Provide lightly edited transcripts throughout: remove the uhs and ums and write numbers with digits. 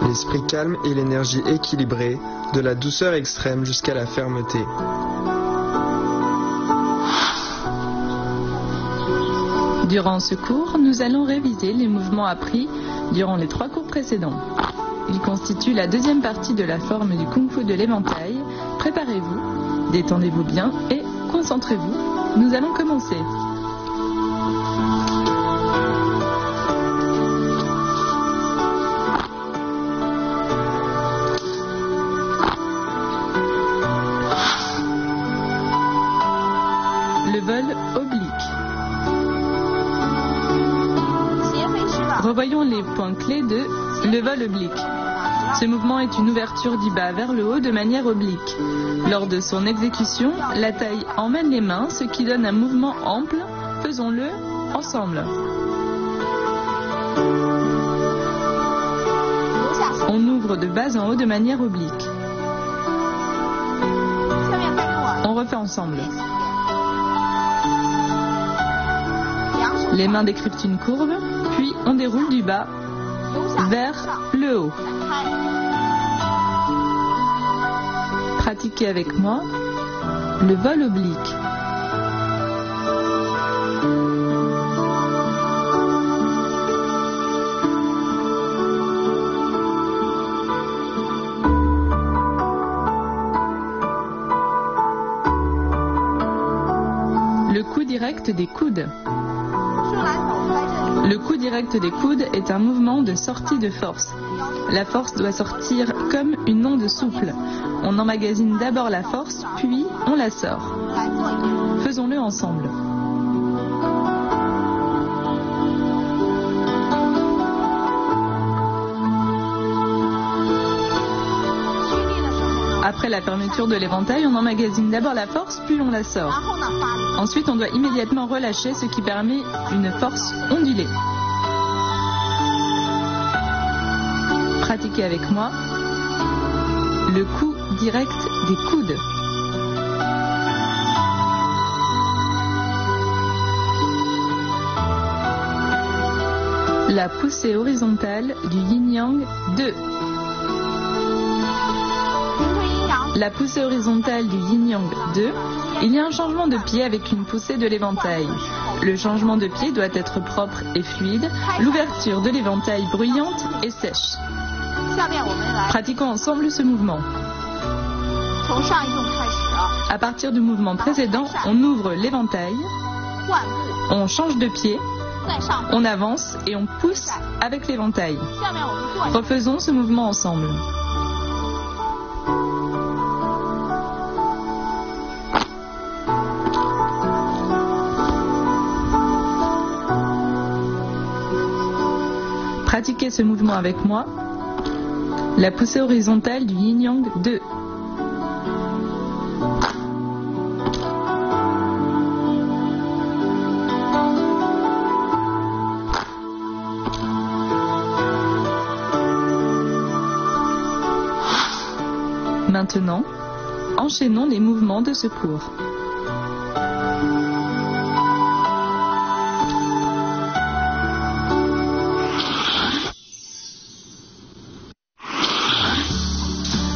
l'esprit calme et l'énergie équilibrée, de la douceur extrême jusqu'à la fermeté. Durant ce cours, nous allons réviser les mouvements appris durant les 3 cours précédents. Ils constituent la deuxième partie de la forme du Kung Fu de l'éventail. Préparez-vous, détendez-vous bien et concentrez-vous. Nous allons commencer. Le vol oblique. Revoyons les points clés de le vol oblique. Ce mouvement est une ouverture du bas vers le haut de manière oblique. Lors de son exécution, la taille emmène les mains, ce qui donne un mouvement ample. Faisons-le ensemble. On ouvre de bas en haut de manière oblique. On refait ensemble. Les mains décryptent une courbe, puis on déroule du bas vers le haut. Pratiquez avec moi le vol oblique. Le coup direct des coudes. Le coup direct des coudes est un mouvement de sortie de force. La force doit sortir comme une onde souple. On emmagasine d'abord la force, puis on la sort. Faisons-le ensemble. Après la fermeture de l'éventail, on emmagasine d'abord la force, puis on la sort. Ensuite, on doit immédiatement relâcher, ce qui permet une force ondulée. Pratiquez avec moi le coup direct des coudes. La poussée horizontale du yin-yang 2. La poussée horizontale du yin-yang 2, il y a un changement de pied avec une poussée de l'éventail. Le changement de pied doit être propre et fluide, l'ouverture de l'éventail bruyante et sèche. Pratiquons ensemble ce mouvement. À partir du mouvement précédent, on ouvre l'éventail, on change de pied, on avance et on pousse avec l'éventail. Refaisons ce mouvement ensemble. Pratiquez ce mouvement avec moi. La poussée horizontale du yin-yang 2. Maintenant, enchaînons les mouvements de ce cours.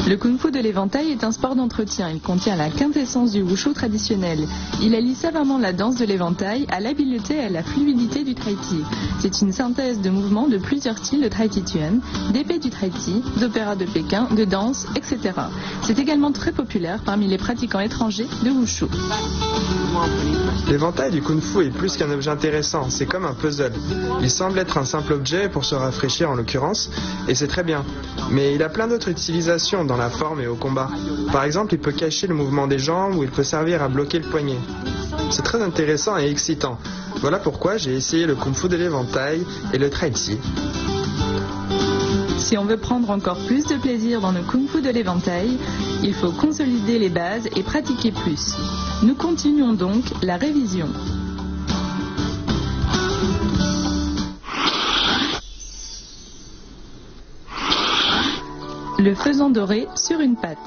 Le Kung Fu de l'éventail est un sport d'entretien. Il contient la quintessence du wushu traditionnel. Il allie savamment la danse de l'éventail à l'habileté et à la fluidité du tai chi. C'est une synthèse de mouvements de plusieurs styles de tai chi chuan, d'épée du tai chi, d'opéra de Pékin, de danse, etc. C'est également très populaire parmi les pratiquants étrangers de wushu. L'éventail du Kung Fu est plus qu'un objet intéressant, c'est comme un puzzle. Il semble être un simple objet pour se rafraîchir en l'occurrence, et c'est très bien. Mais il a plein d'autres utilisations dans la forme et au combat. Par exemple, il peut cacher le mouvement des jambes ou il peut servir à bloquer le poignet. C'est très intéressant et excitant. Voilà pourquoi j'ai essayé le Kung Fu de l'éventail et le tai chi. Si on veut prendre encore plus de plaisir dans le Kung Fu de l'éventail, il faut consolider les bases et pratiquer plus. Nous continuons donc la révision. Le faisan doré sur une patte.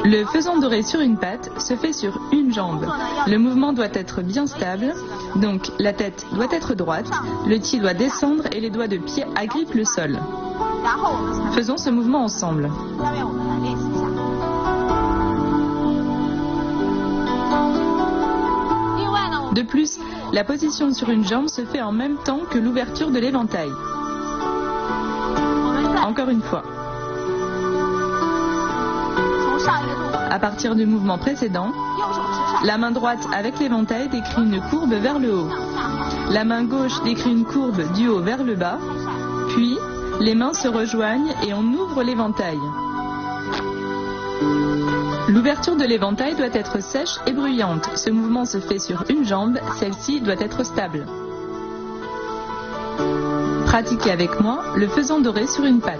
Le faisan doré sur une patte se fait sur une jambe. Le mouvement doit être bien stable, donc la tête doit être droite, le ti doit descendre et les doigts de pied agrippent le sol. Faisons ce mouvement ensemble. De plus, la position sur une jambe se fait en même temps que l'ouverture de l'éventail. Encore une fois. À partir du mouvement précédent, la main droite avec l'éventail décrit une courbe vers le haut. La main gauche décrit une courbe du haut vers le bas. Puis, les mains se rejoignent et on ouvre l'éventail. L'ouverture de l'éventail doit être sèche et bruyante. Ce mouvement se fait sur une jambe, celle-ci doit être stable. Pratiquez avec moi le faisan doré sur une patte.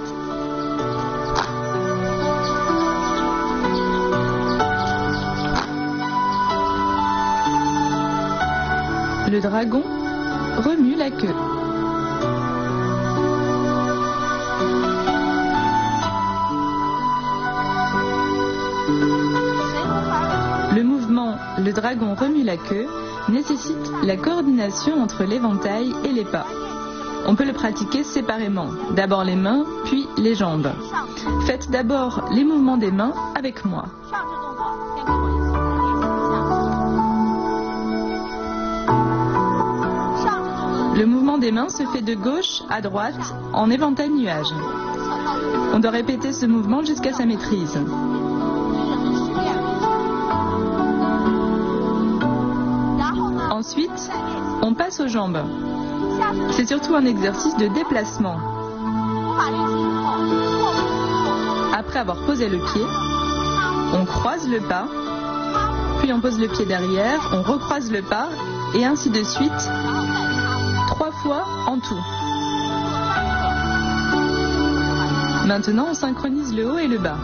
Le dragon remue la queue. Le mouvement « Le dragon remue la queue » nécessite la coordination entre l'éventail et les pas. On peut le pratiquer séparément, d'abord les mains, puis les jambes. Faites d'abord les mouvements des mains avec moi. Le mouvement des mains se fait de gauche à droite en éventail nuage. On doit répéter ce mouvement jusqu'à sa maîtrise. Ensuite, on passe aux jambes. C'est surtout un exercice de déplacement. Après avoir posé le pied, on croise le pas, puis on pose le pied derrière, on recroise le pas, et ainsi de suite, 3 fois en tout. Maintenant, on synchronise le haut et le bas.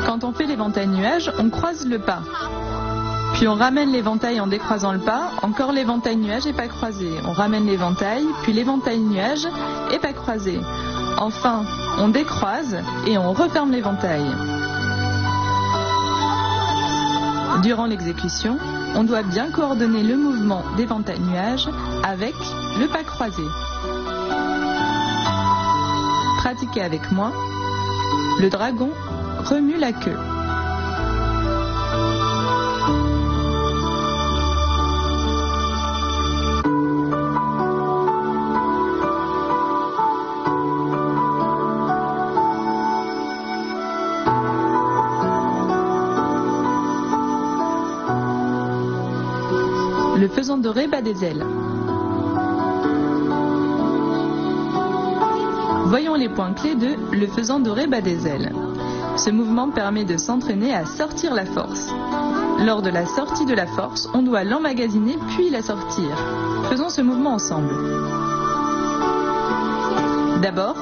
Quand on fait l'éventail nuage, on croise le pas. Puis on ramène l'éventail en décroisant le pas, encore l'éventail nuage et pas croisé. On ramène l'éventail, puis l'éventail nuage et pas croisé. Enfin, on décroise et on referme l'éventail. Durant l'exécution, on doit bien coordonner le mouvement d'éventail nuage avec le pas croisé. Pratiquez avec moi. Le dragon remue la queue. Le faisan doré bat des ailes. Voyons les points clés de le faisan doré bat des ailes. Ce mouvement permet de s'entraîner à sortir la force. Lors de la sortie de la force, on doit l'emmagasiner puis la sortir. Faisons ce mouvement ensemble. D'abord,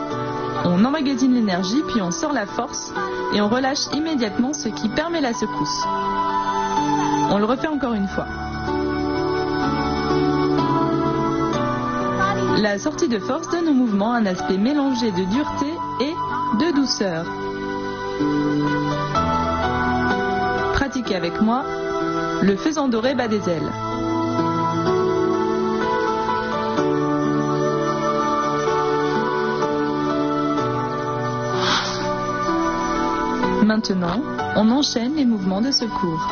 on emmagasine l'énergie puis on sort la force et on relâche immédiatement ce qui permet la secousse. On le refait encore une fois. La sortie de force donne au mouvement un aspect mélangé de dureté et de douceur. Pratiquez avec moi le faisan doré bat des ailes. Maintenant, on enchaîne les mouvements de secours.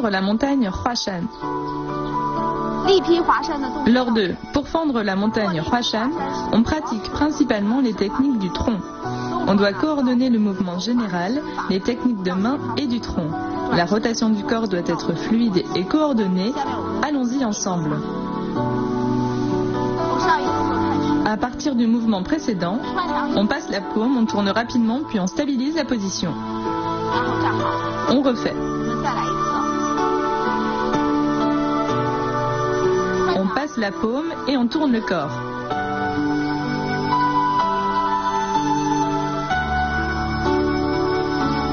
La montagne Huashan. Lors de pour fendre la montagne Huashan, on pratique principalement les techniques du tronc. On doit coordonner le mouvement général, les techniques de main et du tronc. La rotation du corps doit être fluide et coordonnée. Allons-y ensemble. À partir du mouvement précédent, on passe la paume, on tourne rapidement, puis on stabilise la position. On refait. On passe la paume et on tourne le corps.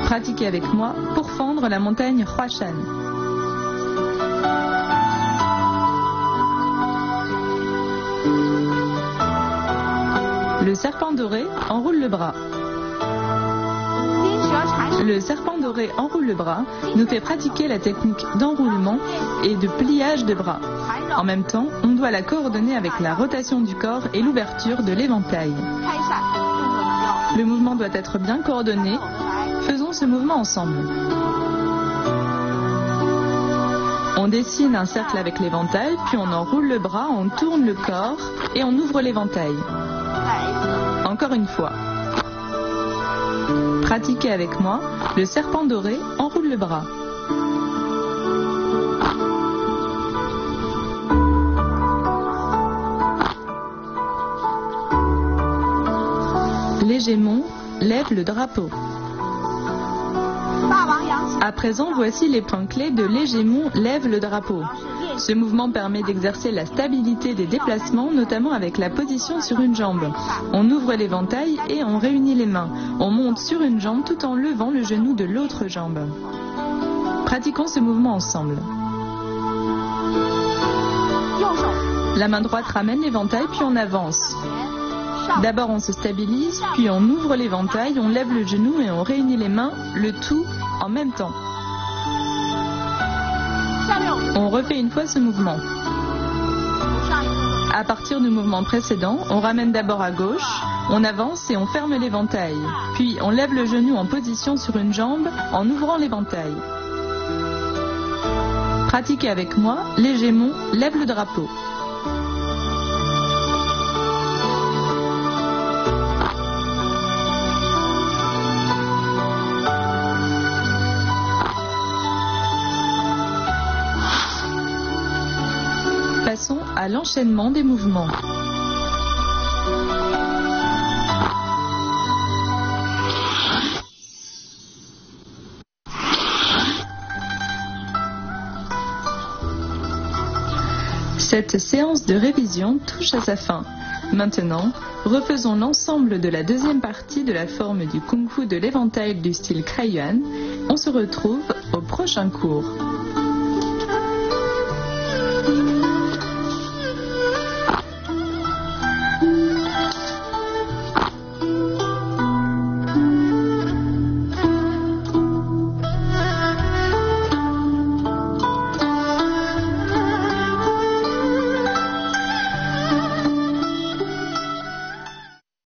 Pratiquez avec moi pour fendre la montagne Huashan. Le serpent doré enroule le bras. Le serpent doré enroule le bras nous fait pratiquer la technique d'enroulement et de pliage de bras. En même temps, on doit la coordonner avec la rotation du corps et l'ouverture de l'éventail. Le mouvement doit être bien coordonné. Faisons ce mouvement ensemble. On dessine un cercle avec l'éventail, puis on enroule le bras, on tourne le corps et on ouvre l'éventail. Encore une fois. Pratiquez avec moi. Le serpent doré enroule le bras. L'hégémon lève le drapeau. À présent, voici les points clés de l'hégémon lève le drapeau. Ce mouvement permet d'exercer la stabilité des déplacements, notamment avec la position sur une jambe. On ouvre l'éventail et on réunit les mains. On monte sur une jambe tout en levant le genou de l'autre jambe. Pratiquons ce mouvement ensemble. La main droite ramène l'éventail, puis on avance. D'abord on se stabilise, puis on ouvre l'éventail, on lève le genou et on réunit les mains, le tout en même temps. On refait une fois ce mouvement. À partir du mouvement précédent, on ramène d'abord à gauche, on avance et on ferme l'éventail. Puis on lève le genou en position sur une jambe en ouvrant l'éventail. Pratiquez avec moi, l'hégémon lève le drapeau. Passons à l'enchaînement des mouvements. Cette séance de révision touche à sa fin. Maintenant, refaisons l'ensemble de la deuxième partie de la forme du Kung Fu de l'éventail du style Kraiyuan. On se retrouve au prochain cours.